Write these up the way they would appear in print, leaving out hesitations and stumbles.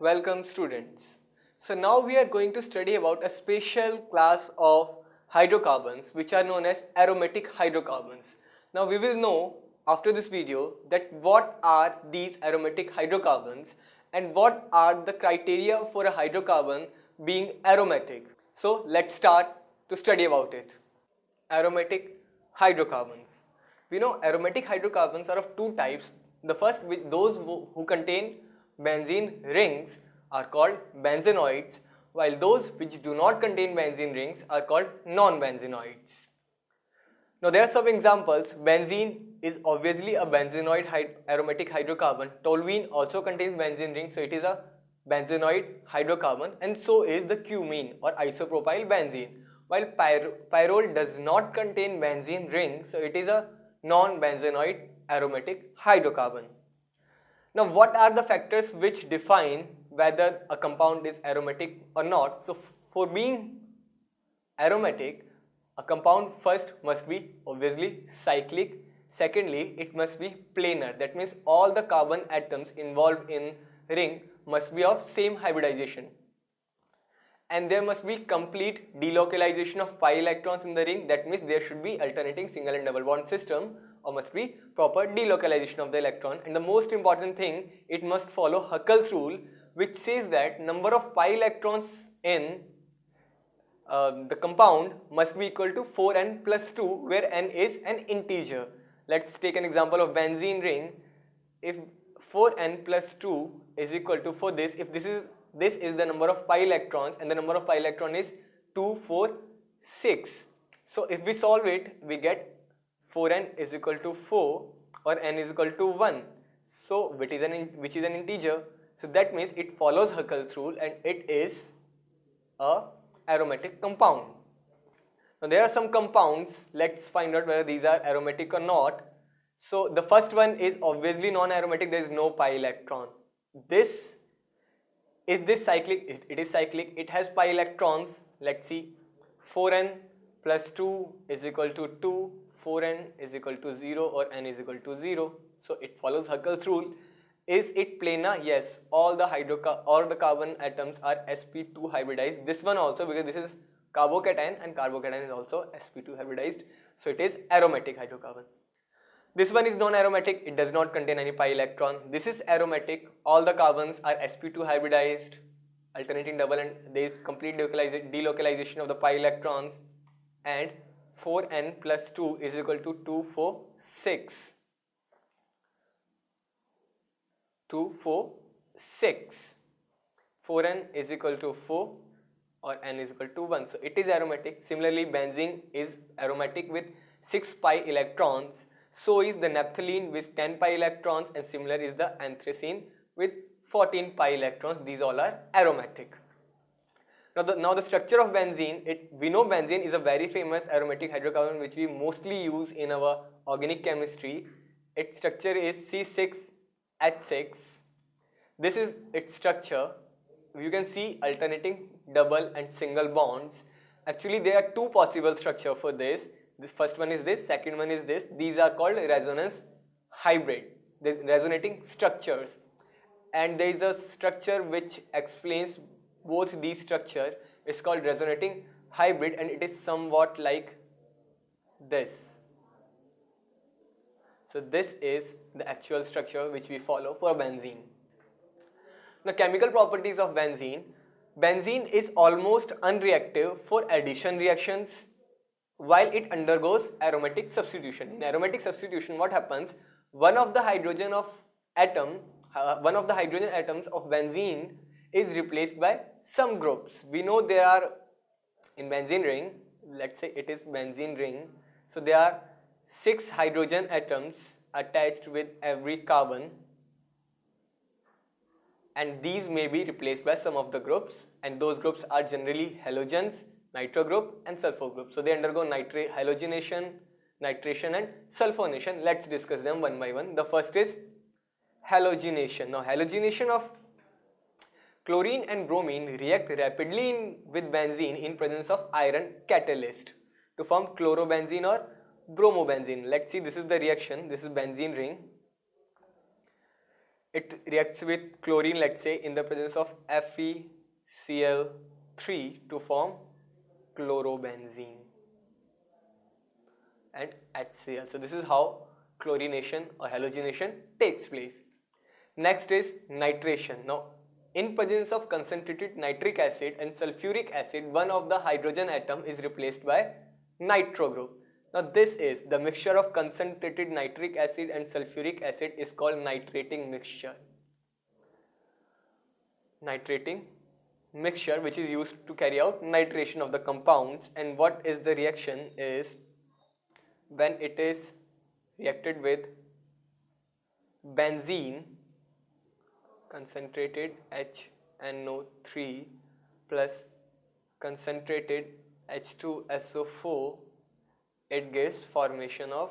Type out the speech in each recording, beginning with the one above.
Welcome students. So now we are going to study about a special class of hydrocarbons which are known as aromatic hydrocarbons. Now we will know after this video that what are these aromatic hydrocarbons and what are the criteria for a hydrocarbon being aromatic. So let's start to study about it. Aromatic hydrocarbons. We know aromatic hydrocarbons are of two types. The first, with those who contain benzene rings are called benzenoids, while those which do not contain benzene rings are called non-benzenoids. Now there are some examples. Benzene is obviously a benzenoid aromatic hydrocarbon. Toluene also contains benzene ring, so it is a benzenoid hydrocarbon, and so is the cumene or isopropyl benzene. While pyrrole does not contain benzene ring, so it is a non-benzenoid aromatic hydrocarbon. Now what are the factors which define whether a compound is aromatic or not? So for being aromatic, a compound first must be obviously cyclic. Secondly, it must be planar. That means all the carbon atoms involved in ring must be of same hybridization. And there must be complete delocalization of pi electrons in the ring. That means there should be alternating single and double bond system, or must be proper delocalization of the electron. And the most important thing, it must follow Huckel's rule, which says that number of pi electrons in the compound must be equal to 4n plus 2, where n is an integer. Let's take an example of benzene ring. If 4n plus 2 is equal to, for this, if this is the number of pi electrons and the number of pi electron is 2, 4, 6. So if we solve it, we get 4n is equal to 4 or n is equal to 1. So which is an integer. So that means it follows Huckel's rule and it is a aromatic compound. Now there are some compounds. Let's find out whether these are aromatic or not. So the first one is obviously non-aromatic. There is no pi electron. Is this cyclic? It is cyclic. It has pi electrons. Let's see. 4n plus 2 is equal to 2. 4n is equal to 0 or n is equal to 0. So it follows Huckel's rule. Is it planar? Yes. All the carbon atoms are sp2 hybridized. This one also, because this is carbocation and carbocation is also sp2 hybridized. So it is aromatic hydrocarbon. This one is non-aromatic. It does not contain any pi electron. This is aromatic. All the carbons are sp2 hybridized, alternating double, and there is complete delocalization of the pi electrons. And 4n plus 2 is equal to 2, 4, 6. 2, 4, 6. 4n is equal to 4 or n is equal to 1. So it is aromatic. Similarly, benzene is aromatic with 6 pi electrons. So is the naphthalene with 10 pi electrons, and similar is the anthracene with 14 pi electrons. These all are aromatic. Now the structure of benzene, we know benzene is a very famous aromatic hydrocarbon which we mostly use in our organic chemistry. Its structure is C6H6. This is its structure. You can see alternating double and single bonds. Actually, there are two possible structures for this. This first one is this, second one is this. These are called resonance hybrid, resonating structures. And there is a structure which explains both these structures. It's called resonating hybrid, and it is somewhat like this. So this is the actual structure which we follow for benzene. Now chemical properties of benzene. Benzene is almost unreactive for addition reactions while it undergoes aromatic substitution. In aromatic substitution, what happens? One of the hydrogen atoms of benzene is replaced by some groups. We know there are in benzene ring, let's say it is benzene ring, so there are 6 hydrogen atoms attached with every carbon, and these may be replaced by some of the groups, and those groups are generally halogens, nitro group and sulfur group. So they undergo halogenation, nitration and sulfonation. Let's discuss them one by one. The first is halogenation. Now halogenation of chlorine and bromine react rapidly with benzene in presence of iron catalyst to form chlorobenzene or bromobenzene. Let's see, this is the reaction. This is benzene ring. it reacts with chlorine, let's say, in the presence of FeCl3 to form chlorobenzene and HCl. So this is how chlorination or halogenation takes place. Next is nitration. Now, in presence of concentrated nitric acid and sulfuric acid, one of the hydrogen atom is replaced by nitro group. Now, this is the mixture of concentrated nitric acid and sulfuric acid is called nitrating mixture. Nitrating mixture, which is used to carry out nitration of the compounds. And what is the reaction is when it is reacted with benzene, concentrated HNO3 plus concentrated H2SO4, it gives formation of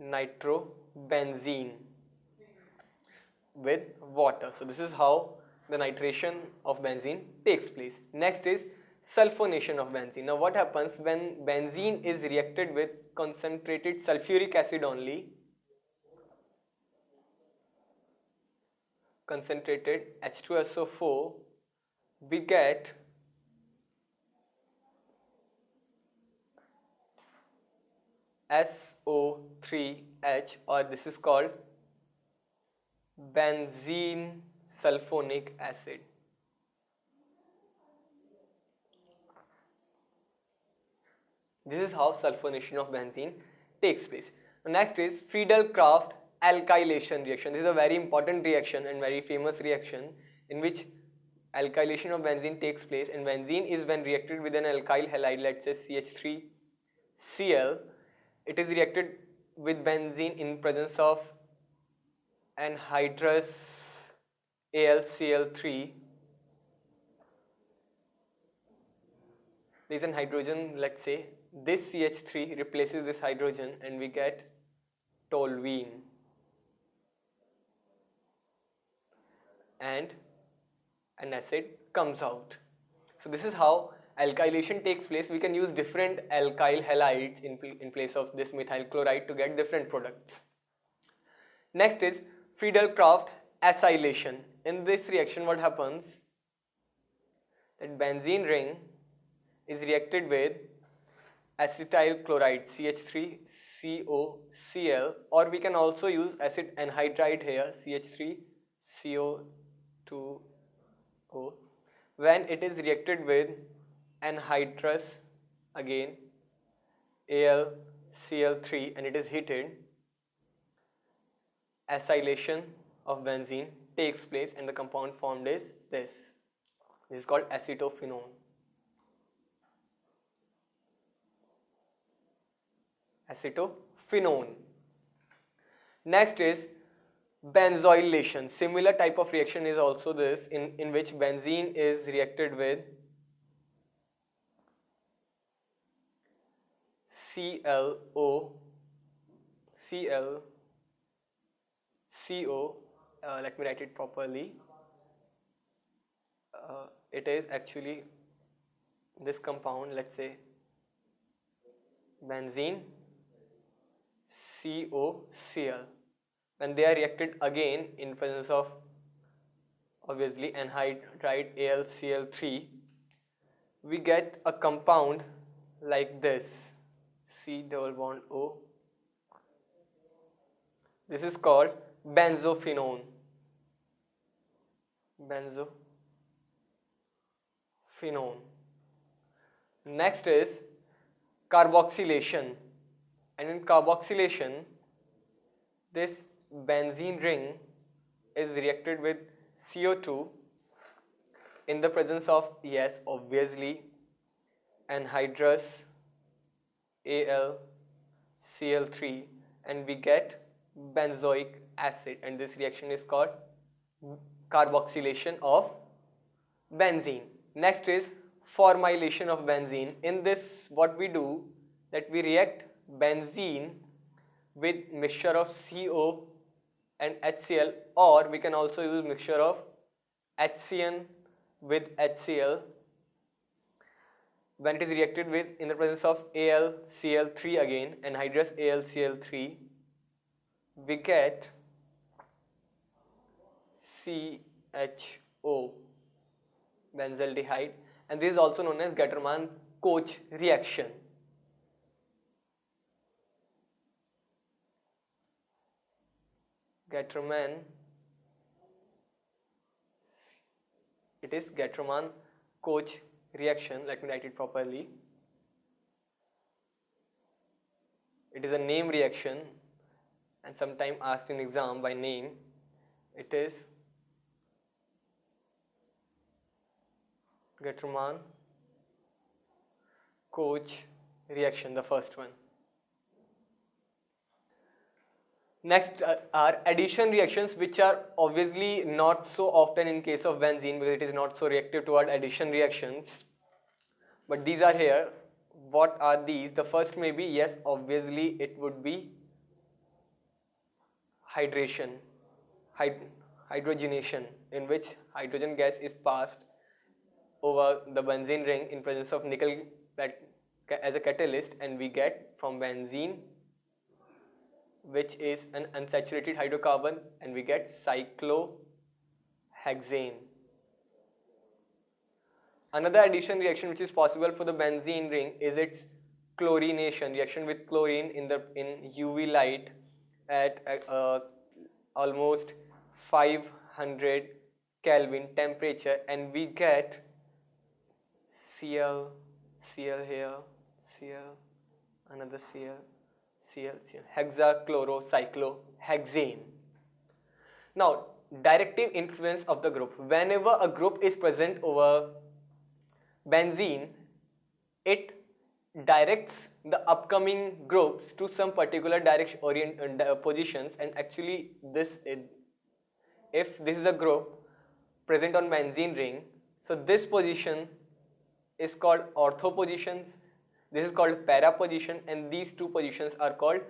nitrobenzene with water. So this is how the nitration of benzene takes place. Next is sulfonation of benzene. Now what happens when benzene is reacted with concentrated sulfuric acid only, concentrated H2SO4, we get SO3H, or this is called benzene sulfonic acid. This is how sulfonation of benzene takes place. Next is Friedel-Crafts alkylation reaction. This is a very important reaction and very famous reaction in which alkylation of benzene takes place, and benzene is when reacted with an alkyl halide, let's say CH3Cl, it is reacted with benzene in presence of anhydrous AlCl3. There is an hydrogen, let's say, this CH3 replaces this hydrogen and we get toluene. And an acid comes out. So this is how alkylation takes place. We can use different alkyl halides in place of this methyl chloride to get different products. Next is Friedel-Crafts acylation. In this reaction, what happens? That benzene ring is reacted with acetyl chloride CH3COCl, or we can also use acid anhydride here, CH3CO2O. When it is reacted with anhydrous, again AlCl3, and it is heated, acylation of benzene takes place and the compound formed is this. This is called acetophenone. Acetophenone. Next is benzoylation. Similar type of reaction is also this, in which benzene is reacted with let me write it properly. It is actually this compound, let's say benzene COCl. When they are reacted again in presence of obviously anhydride AlCl3, we get a compound like this, C double bond O. This is called benzophenone. Benzophenone. Next is carboxylation. And in carboxylation, this benzene ring is reacted with CO2 in the presence of, yes, obviously, anhydrous AlCl3, and we get benzoic acid, and this reaction is called carboxylation of benzene. Next is formylation of benzene. In this, what we do, that we react benzene with mixture of CO and HCl, or we can also use mixture of HCN with HCl. When it is reacted with in the presence of AlCl3 again, anhydrous AlCl3, we get CHO, benzaldehyde, and this is also known as Gattermann-Koch reaction. It is Gattermann-Koch reaction. Let me write it properly. It is a name reaction and sometimes asked in exam by name. It is Gattermann-Koch reaction, the first one. Next are addition reactions, which are obviously not so often in case of benzene because it is not so reactive toward addition reactions. But these are here. What are these? The first may be, yes, obviously it would be hydrogenation, in which hydrogen gas is passed over the benzene ring in presence of nickel as a catalyst, and we get from benzene, which is an unsaturated hydrocarbon, and we get cyclohexane. Another addition reaction which is possible for the benzene ring is its chlorination, reaction with chlorine in UV light at almost 500 Kelvin temperature, and we get Cl here, Cl, another Cl, hexachlorocyclohexane. Now, directive influence of the group. Whenever a group is present over benzene, it directs the upcoming groups to some particular direction positions, and actually if this is a group present on benzene ring, so this position is called ortho positions, this is called para position, and these two positions are called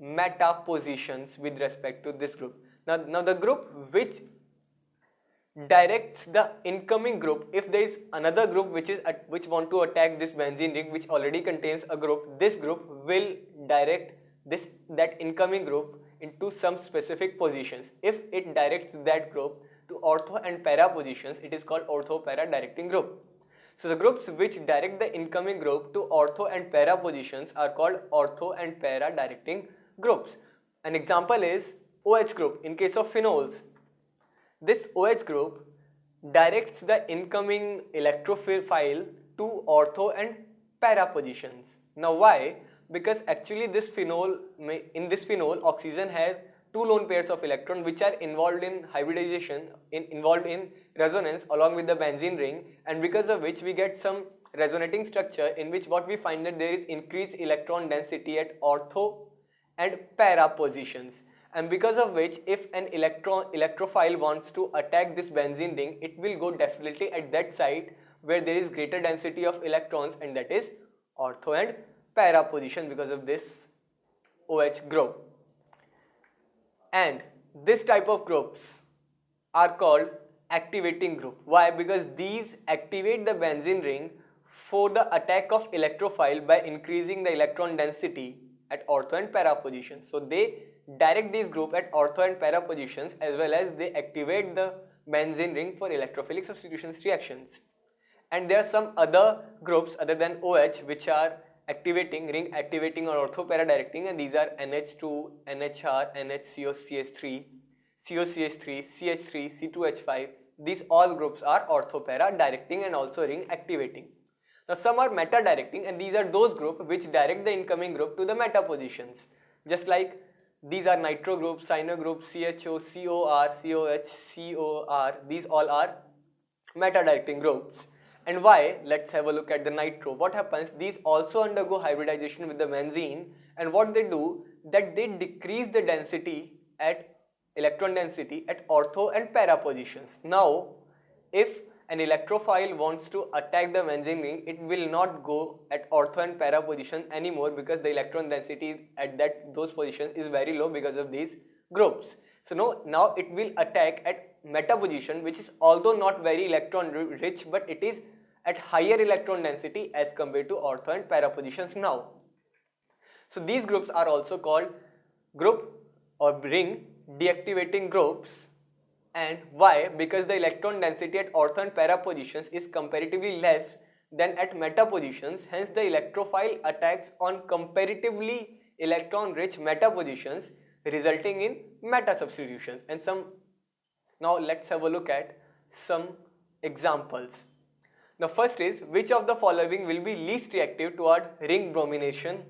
meta positions with respect to this group. Now the group which directs the incoming group, if there is another group which want to attack this benzene ring which already contains a group, this group will direct that incoming group into some specific positions. If it directs that group to ortho and para positions, it is called ortho-para directing group. So the groups which direct the incoming group to ortho and para positions are called ortho and para directing groups. An example is OH group. In case of phenols, this OH group directs the incoming electrophile to ortho and para positions. Now why? Because actually in this phenol oxygen has two lone pairs of electrons which are involved in hybridization, involved in resonance along with the benzene ring, and because of which we get some resonating structure in which what we find that there is increased electron density at ortho and para positions, and because of which if an electrophile wants to attack this benzene ring, it will go definitely at that site where there is greater density of electrons, and that is ortho and para position because of this OH group. And this type of groups are called activating group. Why? Because these activate the benzene ring for the attack of electrophile by increasing the electron density at ortho and para positions. So they direct this group at ortho and para positions, as well as they activate the benzene ring for electrophilic substitution reactions. And there are some other groups other than OH which are ring activating or ortho-para directing, and these are NH2, NHR, NHCO, CH3, COCH3, CH3, C2H5. These all groups are ortho-para directing and also ring activating. Now some are meta directing, and these are those groups which direct the incoming group to the meta positions. Just like these are nitro groups, cyano groups, CHO, COR, COH, COR. These all are meta directing groups. And why? Let's have a look at the nitro. What happens? These also undergo hybridization with the benzene, and what they do, that they decrease the density at electron density at ortho and para positions. Now, if an electrophile wants to attack the benzene ring, it will not go at ortho and para position anymore because the electron density at those positions is very low because of these groups. So now it will attack at meta position, which is although not very electron rich, but it is at higher electron density as compared to ortho and para positions now. So these groups are also called group or ring deactivating groups. And why? Because the electron density at ortho and para positions is comparatively less than at meta positions. Hence, the electrophile attacks on comparatively electron-rich meta positions, resulting in meta substitutions. And now let's have a look at some examples. Now, first is, which of the following will be least reactive toward ring bromination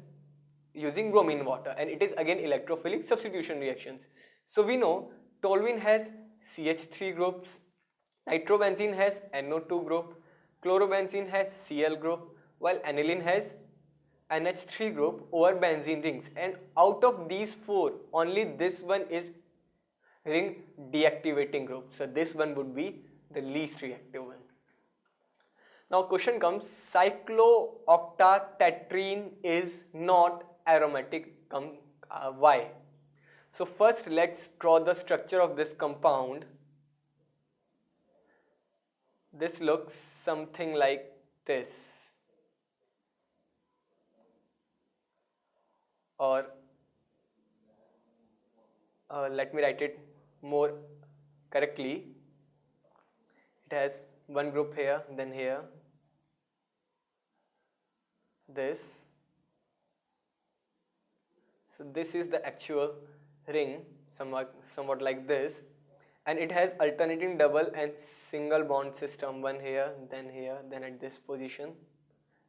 using bromine water? And it is again electrophilic substitution reactions. So we know toluene has CH3 groups, nitrobenzene has NO2 group, chlorobenzene has Cl group, while aniline has NH3 group over benzene rings. And out of these four, only this one is ring deactivating group. So this one would be the least reactive one. Now question comes, cyclooctatetrene is not aromatic. Why? So first let's draw the structure of this compound. This looks something like this, or let me write it more correctly. It has one group here, then here, this. So this is the actual ring, somewhat like this, and it has alternating double and single bond system, one here, then at this position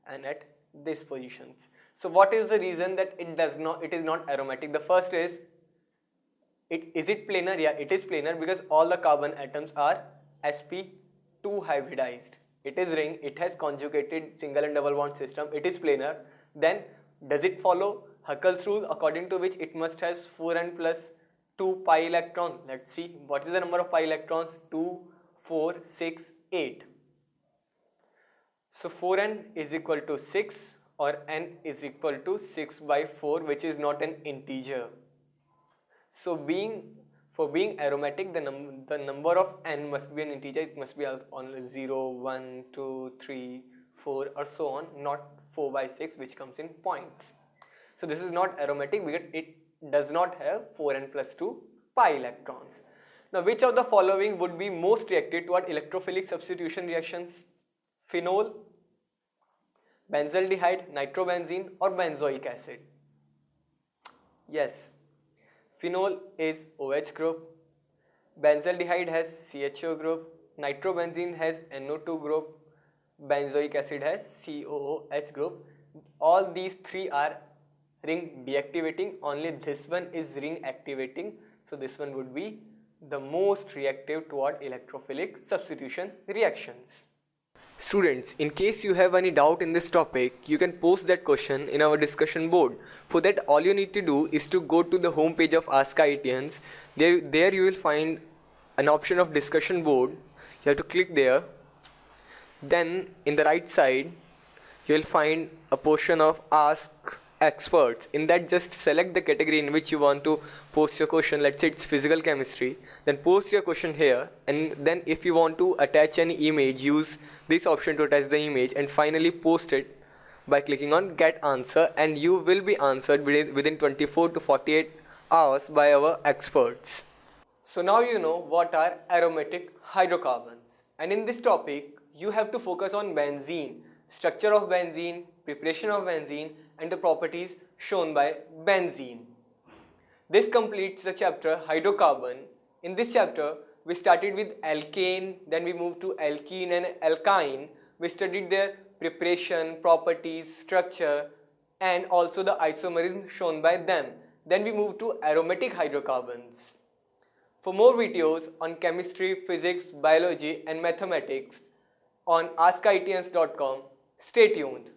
and at this position. So what is the reason that it is not aromatic? The first is, is it planar? Yeah, it is planar because all the carbon atoms are sp2 hybridized. It is ring, it has conjugated single and double bond system, it is planar. Then does it follow Huckel's rule, according to which it must has 4n plus 2 pi electron? Let's see, what is the number of pi electrons? 2, 4, 6, 8. So 4n is equal to 6, or n is equal to 6 by 4, which is not an integer. So for being aromatic, the number of n must be an integer. It must be on 0, 1, 2, 3, 4 or so on, not 4 by 6, which comes in points. So this is not aromatic because it does not have 4n plus 2 pi electrons. Now, which of the following would be most reactive toward electrophilic substitution reactions? Phenol, benzaldehyde, nitrobenzene or benzoic acid? Yes, phenol is OH group, benzaldehyde has CHO group, nitrobenzene has NO2 group, benzoic acid has COOH group. All these three are ring deactivating, only this one is ring activating. So this one would be the most reactive toward electrophilic substitution reactions. Students, in case you have any doubt in this topic, you can post that question in our discussion board. For that, all you need to do is to go to the home page of askIITians. There you will find an option of discussion board. You have to click there. Then in the right side, you will find a portion of Ask Experts. In that, just select the category in which you want to post your question. Let's say it's physical chemistry. Then post your question here, and then if you want to attach any image, use this option to attach the image, and finally post it by clicking on Get Answer, and you will be answered within 24 to 48 hours by our experts. So now you know what are aromatic hydrocarbons, and in this topic you have to focus on benzene, structure of benzene, preparation of benzene, and the properties shown by benzene. This completes the chapter hydrocarbon. In this chapter, we started with alkane, then we moved to alkene and alkyne. We studied their preparation, properties, structure, and also the isomerism shown by them. Then we moved to aromatic hydrocarbons. For more videos on chemistry, physics, biology, and mathematics on askIITians.com, stay tuned.